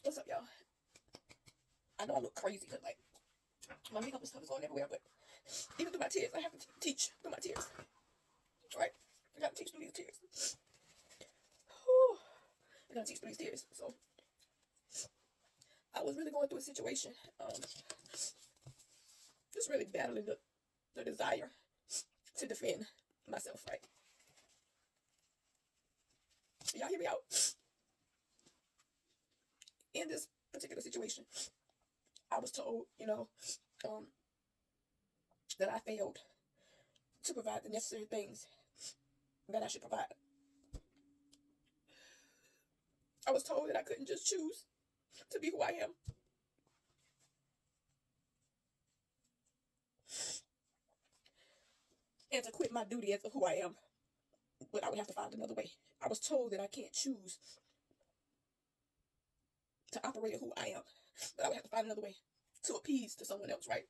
What's up, y'all? I know I look crazy because, like, my makeup and stuff is going everywhere, but even through my tears, I have to teach through my tears. Right? I gotta teach through these tears. Whew. I gotta teach through these tears. So, I was really going through a situation, just really battling the desire to defend myself, right? Y'all hear me out? In this particular situation, I was told, um, that I failed to provide the necessary things that I should provide. I was told that I couldn't just choose to be who I am. And to quit my duty as who I am, but I would have to find another way. I was told that I can't choose to operate who I am, but I would have to find another way to appease to someone else, right?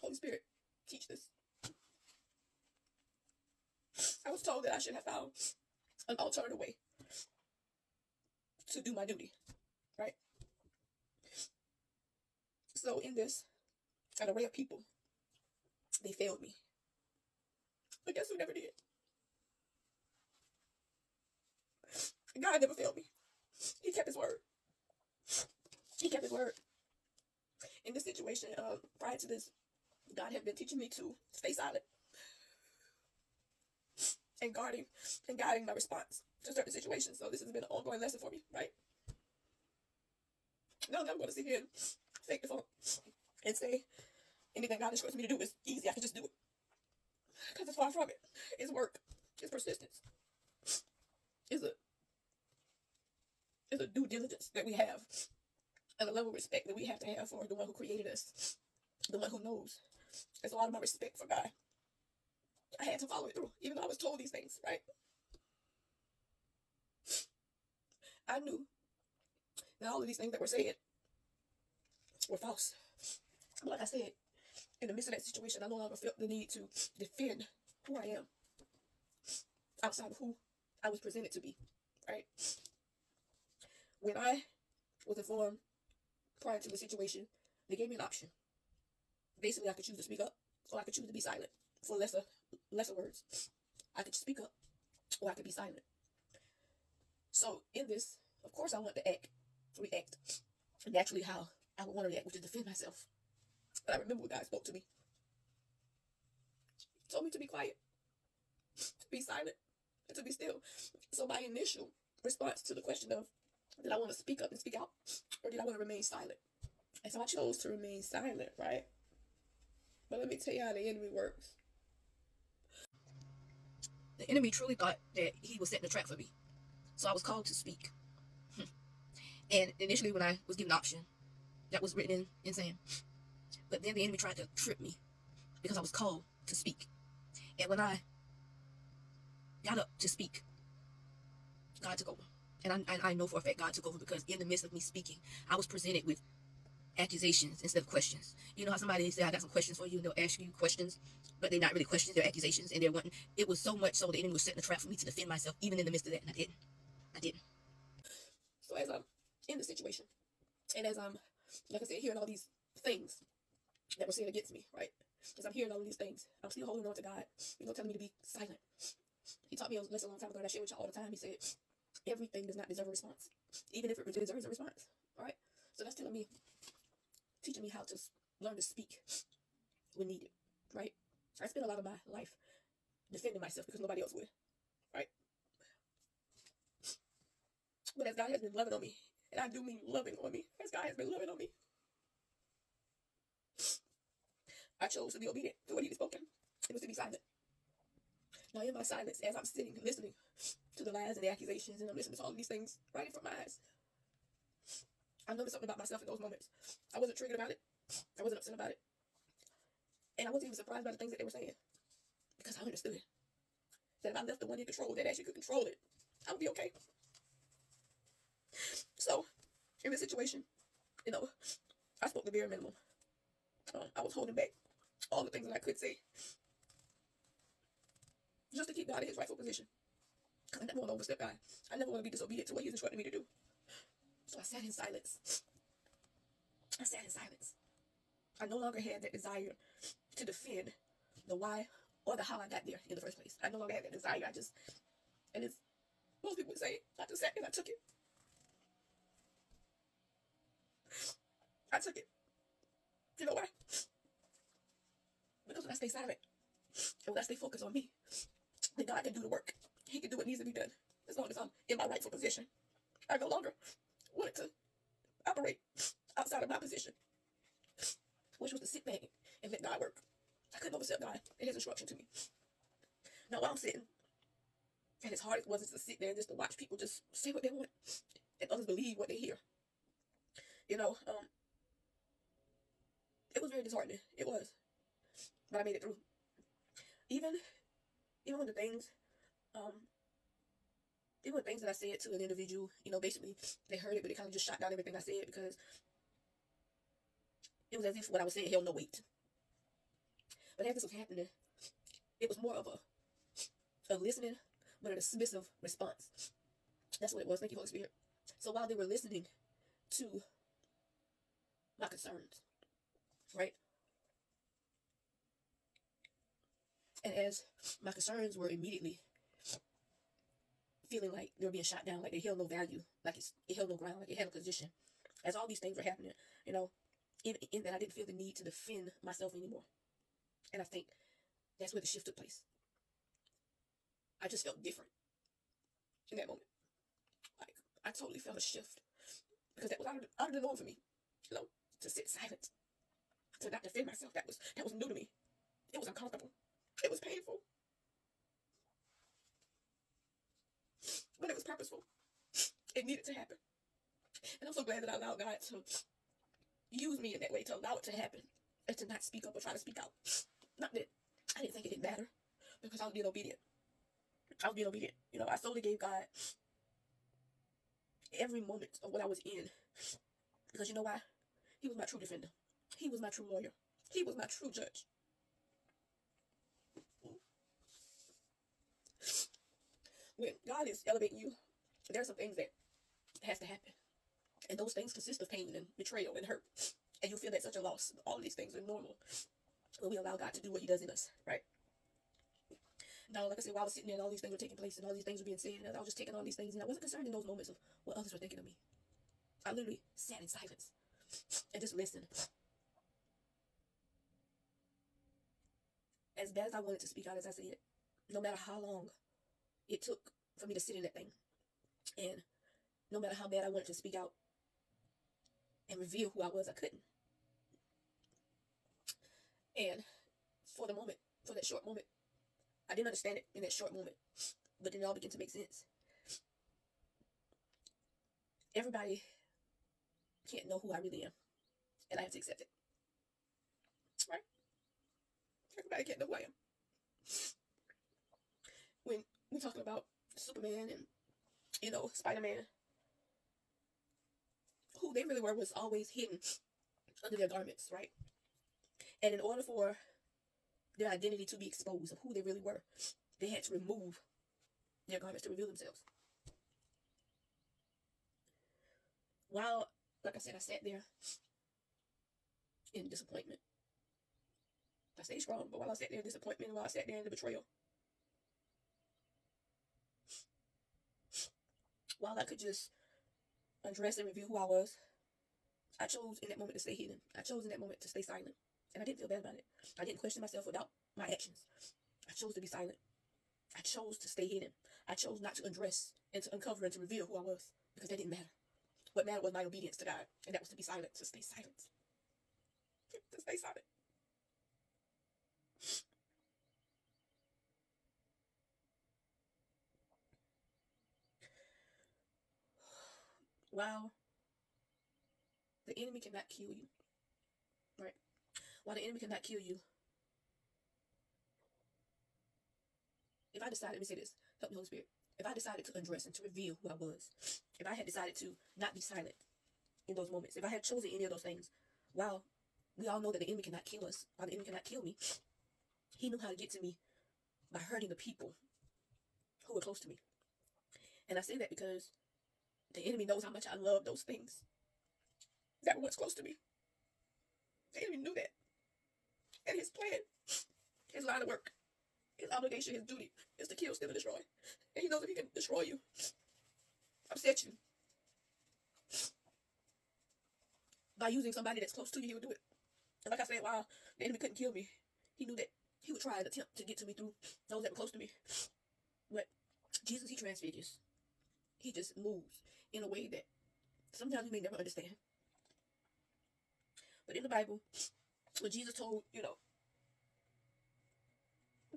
Holy Spirit, teach this. I was told that I should have found an alternative way to do my duty, right? So in this, an array of people, they failed me. But guess who never did? God never failed me. He kept his word. He kept his word. In this situation, prior to this, God had been teaching me to stay silent and guiding my response to certain situations. So this has been an ongoing lesson for me, right? No, I'm never going to sit here and fake the funk and say anything God instructs me to do is easy. I can just do it. Because it's far from it. It's work. It's persistence. It's a due diligence that we have and a level of respect that we have to have for the one who created us, the one who knows. There's a lot of my respect for God. I had to follow it through, even though I was told these things, right? I knew that all of these things that were said were false. But like I said, in the midst of that situation, I no longer felt the need to defend who I am outside of who I was presented to be, right? When I was informed prior to the situation, they gave me an option. Basically, I could choose to speak up, or I could choose to be silent for lesser words. I could speak up, or I could be silent. So in this, of course, I want to react naturally how I would want to react, which is defend myself. But I remember when God spoke to me. He told me to be quiet, to be silent, and to be still. So my initial response to the question of, did I want to speak up and speak out, or did I want to remain silent? And so I chose to remain silent, right? But let me tell you how the enemy works. The enemy truly thought that he was setting a trap for me. So I was called to speak. And initially when I was given an option, that was written in Sam. But then the enemy tried to trip me because I was called to speak. And when I got up to speak, God took over. And I know for a fact God took over, because in the midst of me speaking, I was presented with accusations instead of questions. You know how somebody say, I got some questions for you, and they'll ask you questions, but they're not really questions, they're accusations, and they're wanting. It was so much so the enemy was setting a trap for me to defend myself, even in the midst of that, and I didn't. So as I'm in the situation, and as I'm, like I said, hearing all these things that were said against me, right? As I'm hearing all of these things, I'm still holding on to God, telling me to be silent. He taught me a lesson a long time ago, and I share with y'all all the time. He said, everything does not deserve a response, even if it deserves a response, all right? So that's teaching me how to learn to speak when needed, right? I spent a lot of my life defending myself because nobody else would, right? But as God has been loving on me, and I do mean loving on me, as God has been loving on me, I chose to be obedient to what He had spoken. It was to be silent. Now in my silence, as I'm sitting listening to the lies and the accusations, and I'm listening to all of these things right in front of my eyes, I noticed something about myself in those moments. I wasn't triggered about it. I wasn't upset about it. And I wasn't even surprised by the things that they were saying, because I understood that if I left the one in control that actually could control it, I would be okay. So, in this situation, I spoke the bare minimum. I was holding back all the things that I could say, just to keep God in His rightful position. Because I never want to overstep God. I never want to be disobedient to what He's instructed me to do. So I sat in in silence. I sat in silence. I no longer had that desire to defend the why or the how I got there in the first place. I no longer had that desire. And it's, most people would say, I just sat and I took it. I took it. You know why? Because when I stay silent, and when I stay focused on me, then God can do the work. He can do what needs to be done. As long as I'm in my rightful position. I no longer wanted to operate outside of my position, which was to sit back and let God work. I couldn't overstep God and his instruction to me. Now while I'm sitting, and as hard as it was to sit there and just to watch people just say what they want, and others believe what they hear. You know, it was very disheartening. It was. But I made it through. Even when the things, even when things that I said to an individual, you know, basically they heard it, but they kind of just shot down everything I said because it was as if what I was saying held no weight. But as this was happening, it was more of a listening, but a dismissive response. That's what it was. Thank you, Holy Spirit. So while they were listening to my concerns, right? And as my concerns were immediately feeling like they were being shot down, like they held no value, like it held no ground, like it had no position. As all these things were happening, you know, in that I didn't feel the need to defend myself anymore. And I think that's where the shift took place. I just felt different in that moment. Like, I totally felt a shift. Because that was out of the norm for me. You know, to sit silent. To not defend myself. That was new to me. It was uncomfortable. It was painful. But it was purposeful. It needed to happen. And I'm so glad that I allowed God to use me in that way, to allow it to happen. And to not speak up or try to speak out. Not that I didn't think it didn't matter. Because I was being obedient. You know, I solely gave God every moment of what I was in. Because you know why? He was my true defender. He was my true lawyer. He was my true judge. When God is elevating you, there are some things that has to happen. And those things consist of pain and betrayal and hurt. And you feel that such a loss. All of these things are normal when we allow God to do what he does in us, right? Now, like I said, while I was sitting there and all these things were taking place and all these things were being said, and I was just taking all these things, and I wasn't concerned in those moments of what others were thinking of me. I literally sat in silence and just listened. As bad as I wanted to speak out, as I said, no matter how long it took for me to sit in that thing, and no matter how bad I wanted to speak out and reveal who I was, I couldn't. And for the moment, for that short moment, I didn't understand it in that short moment, but then it all began to make sense. Everybody can't know who I really am, and I have to accept it. Right? Everybody can't know who I am. When we're talking about Superman and, you know, Spider-Man, who they really were was always hidden under their garments, right? And in order for their identity to be exposed of who they really were, they had to remove their garments to reveal themselves. While, like I said, I sat there in disappointment. I stayed strong, but while I sat there in disappointment, while I sat there in the betrayal, while I could just undress and reveal who I was, I chose in that moment to stay hidden. I chose in that moment to stay silent. And I didn't feel bad about it. I didn't question myself about my actions. I chose to be silent. I chose to stay hidden. I chose not to undress and to uncover and to reveal who I was, because that didn't matter. What mattered was my obedience to God, and that was to be silent, to stay silent. To stay silent. While the enemy cannot kill you, right? While the enemy cannot kill you, if I decided, let me say this, help me, Holy Spirit. If I decided to undress and to reveal who I was, if I had decided to not be silent in those moments, if I had chosen any of those things, while we all know that the enemy cannot kill us, while the enemy cannot kill me, he knew how to get to me by hurting the people who were close to me. And I say that because the enemy knows how much I love those things. that were once close to me. The enemy knew that. And his plan, his line of work, his obligation, his duty is to kill, steal, and destroy. And he knows if he can destroy you, upset you, by using somebody that's close to you, he would do it. And like I said, while the enemy couldn't kill me, he knew that he would try and attempt to get to me through those that were close to me. But Jesus, he transfigures. He just moves in a way that sometimes we may never understand. But in the Bible, when Jesus told,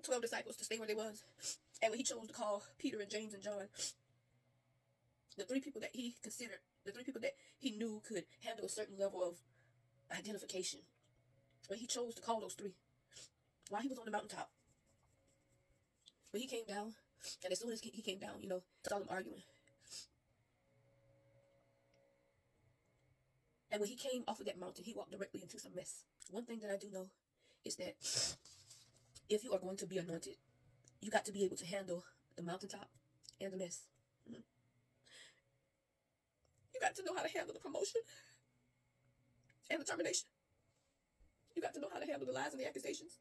12 disciples to stay where they was, and when he chose to call Peter and James and John, the three people that he considered, the three people that he knew could handle a certain level of identification, when he chose to call those three, while he was on the mountaintop, when he came down, and as soon as he came down, saw them arguing. And when he came off of that mountain, he walked directly into some mess. One thing that I do know is that if you are going to be anointed, you got to be able to handle the mountaintop and the mess. Mm-hmm. You got to know how to handle the promotion and the termination. You got to know how to handle the lies and the accusations.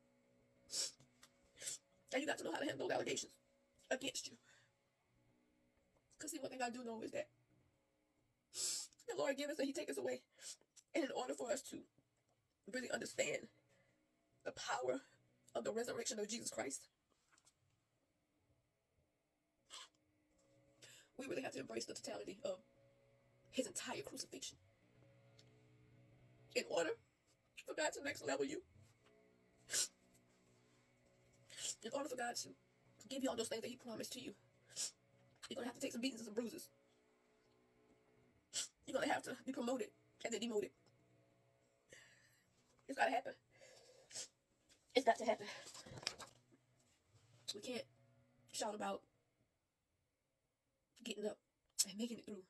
And you got to know how to handle the allegations against you. Because see, one thing I do know is that the Lord gives us and he takes us away. And in order for us to really understand the power of the resurrection of Jesus Christ, we really have to embrace the totality of his entire crucifixion. In order for God to next level you, in order for God to give you all those things that he promised to you, you're going to have to take some beatings and some bruises. You're going to have to be promoted and then demoted. It's got to happen. It's got to happen. We can't shout about getting up and making it through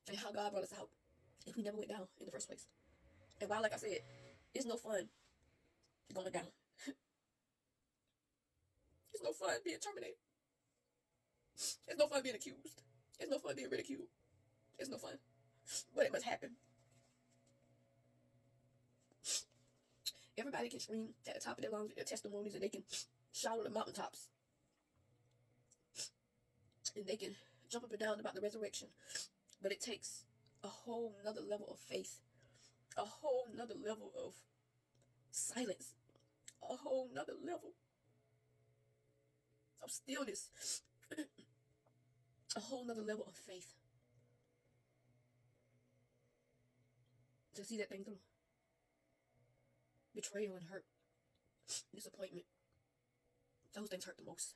and how God brought us out if we never went down in the first place. And while, like I said, it's no fun going down. It's no fun being terminated. It's no fun being accused. It's no fun being ridiculed. It's no fun. But it must happen. Everybody can scream at the top of their lungs with their testimonies, and they can shout on the mountaintops. And they can jump up and down about the resurrection. But it takes a whole nother level of faith. A whole nother level of silence. A whole nother level of stillness. A whole nother level of faith to see that thing through. Betrayal and hurt, disappointment, those things hurt the most.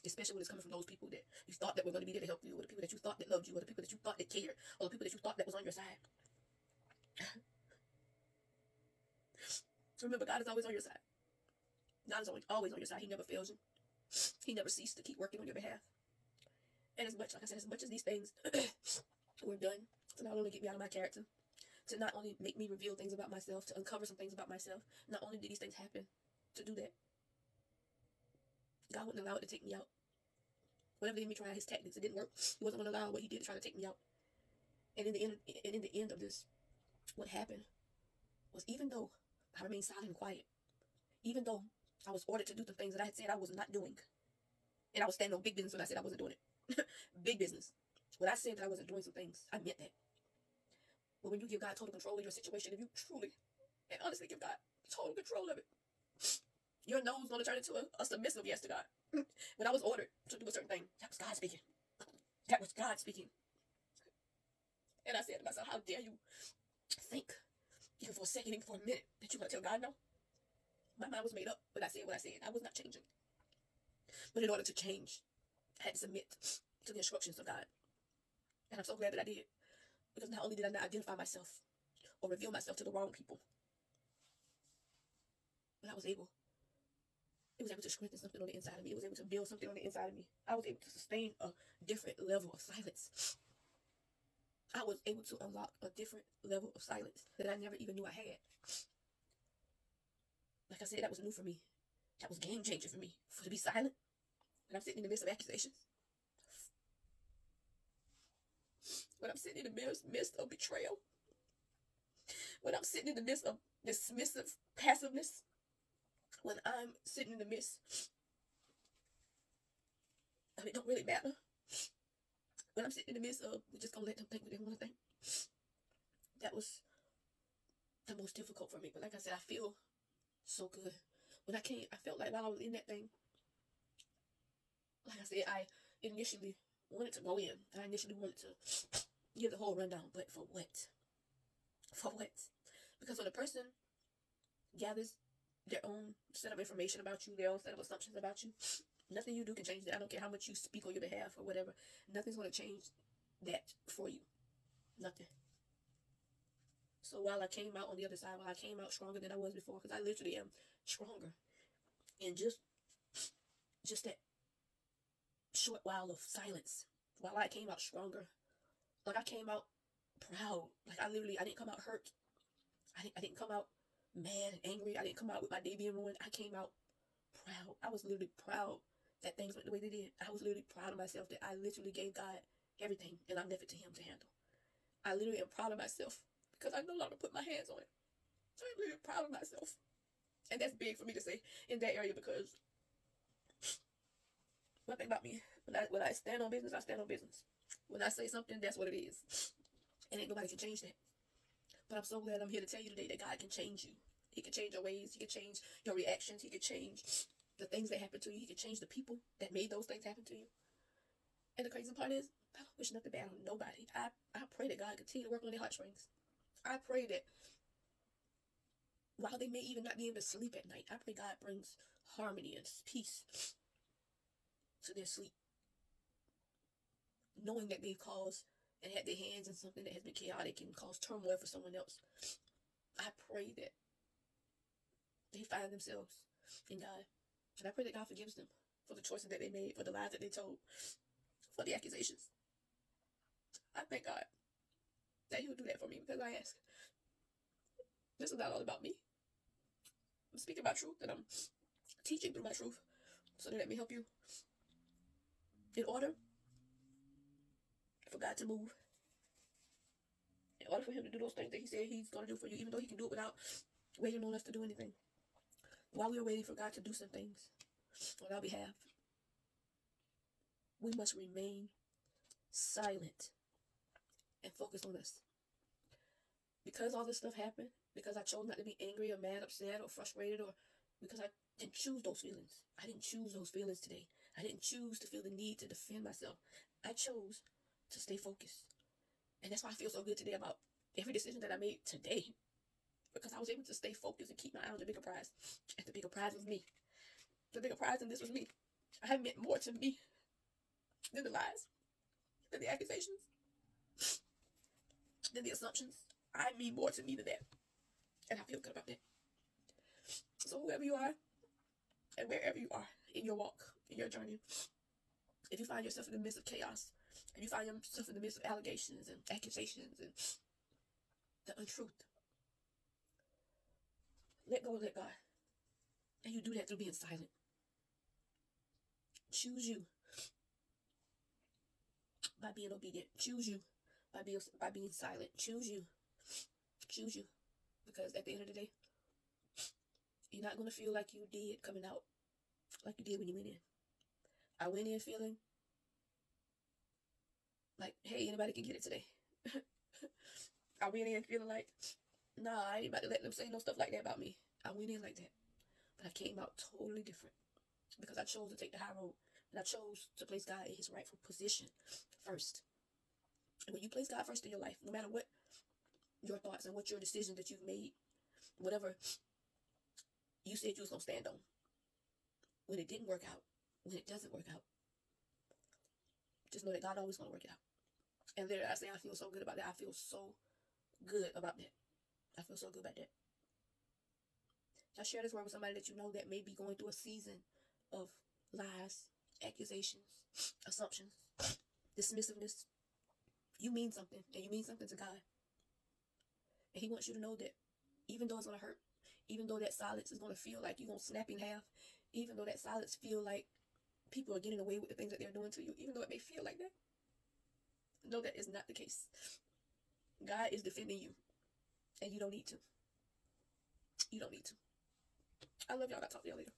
Especially when it's coming from those people that you thought that were going to be there to help you, or the people that you thought that loved you, or the people that you thought that cared, or the people that you thought that was on your side. Remember, God is always on your side. God is always on your side. He never fails you. He never ceased to keep working on your behalf. And as much, like I said, as much as these things were done to not only get me out of my character, to not only make me reveal things about myself, to uncover some things about myself, not only did these things happen to do that, God wouldn't allow it to take me out. Whenever the enemy tried his tactics, it didn't work. He wasn't going to allow what he did to try to take me out. And in the end of this, what happened was, even though I remained silent and quiet, even though I was ordered to do the things that I had said I was not doing, and I was standing on big business when I said I wasn't doing it. Big business. When I said that I wasn't doing some things, I meant that. But when you give God total control of your situation, if you truly and honestly give God total control of it, your no is going to turn into a submissive yes to God. When I was ordered to do a certain thing, that was God speaking. That was God speaking. And I said to myself, how dare you think, even for a second, even for a minute, that you're going to tell God no? My mind was made up when I said what I said. I was not changing. But in order to change, I had to submit to the instructions of God. And I'm so glad that I did. Because not only did I not identify myself or reveal myself to the wrong people, but I was able. It was able to strengthen something on the inside of me. It was able to build something on the inside of me. I was able to sustain a different level of silence. I was able to unlock a different level of silence that I never even knew I had. Like I said, that was new for me. That was game changer for me. To be silent when I'm sitting in the midst of accusations. When I'm sitting in the midst of betrayal. when I'm sitting in the midst of dismissive passiveness, when I'm sitting in the midst of it don't really matter, when I'm sitting in the midst of we're just gonna let them think what they want to think, that was the most difficult for me. But like I said, I feel so good. When I came, I felt like while I was in that thing, like I said, I initially wanted to go in. I initially wanted to give the whole rundown, but for what? For what? Because when a person gathers their own set of information about you, their own set of assumptions about you, nothing you do can change that. I don't care how much you speak on your behalf or whatever. Nothing's going to change that for you. Nothing. So while I came out on the other side, while I came out stronger than I was before, because I literally am stronger, and just that short while of silence, while I came out stronger, like I came out proud. Like I didn't come out hurt. I didn't come out mad and angry. I didn't come out with my day being ruined. I came out proud. I was literally proud that things went the way they did. I was literally proud of myself that I literally gave God everything and I left it to Him to handle. I literally am proud of myself because I no longer put my hands on it. I'm really proud of myself. And that's big for me to say in that area because one thing about me, when I stand on business, I stand on business. When I say something, that's what it is. And ain't nobody can change that. But I'm so glad I'm here to tell you today that God can change you. He can change your ways. He can change your reactions. He can change the things that happen to you. He can change the people that made those things happen to you. And the crazy part is, I don't wish nothing bad on nobody. I pray that God continue to work on their heartstrings. I pray that while they may even not be able to sleep at night, I pray God brings harmony and peace to their sleep. Knowing that they've caused and had their hands in something that has been chaotic and caused turmoil for someone else. I pray that they find themselves in God. And I pray that God forgives them for the choices that they made, for the lies that they told, for the accusations. I thank God that He will do that for me because I ask. This is not all about me. I'm speaking about truth and I'm teaching through my truth. So let me help you. In order for God to move, in order for Him to do those things that He said He's going to do for you, even though He can do it without waiting on us to do anything. While we are waiting for God to do some things on our behalf, we must remain silent and focus on us. Because all this stuff happened, because I chose not to be angry or mad, upset or frustrated, or because I didn't choose those feelings. I didn't choose those feelings today. I didn't choose to feel the need to defend myself. I chose to stay focused. And that's why I feel so good today about every decision that I made today. Because I was able to stay focused and keep my eye on the bigger prize. And the bigger prize was me. The bigger prize in this was me. I meant more to me than the lies, than the accusations, than the assumptions. I mean more to me than that. And I feel good about that. So whoever you are, and wherever you are in your walk, in your journey, if you find yourself in the midst of chaos, and you find yourself in the midst of allegations and accusations and the untruth, let go and let God. And you do that through being silent. Choose you by being obedient. Choose you by being silent. Choose you. Choose you. Because at the end of the day, you're not going to feel like you did coming out like you did when you went in. I went in feeling like, hey, anybody can get it today. I went in feeling like, nah, I ain't about to let them say no stuff like that about me. I went in like that. But I came out totally different because I chose to take the high road. And I chose to place God in His rightful position first. And when you place God first in your life, no matter what your thoughts and what your decisions that you've made, whatever you said you was going to stand on, when it didn't work out, when it doesn't work out, just know that God always going to work it out. And there I say I feel so good about that. I feel so good about that. I feel so good about that. I share this word with somebody that you know that may be going through a season of lies, accusations, assumptions, dismissiveness. You mean something, and you mean something to God. And He wants you to know that even though it's going to hurt, even though that silence is going to feel like you're going to snap in half, even though that silence feel like people are getting away with the things that they're doing to you, even though it may feel like that, know that is not the case. God is defending you. And you don't need to. You don't need to. I love y'all. I'll talk to y'all later.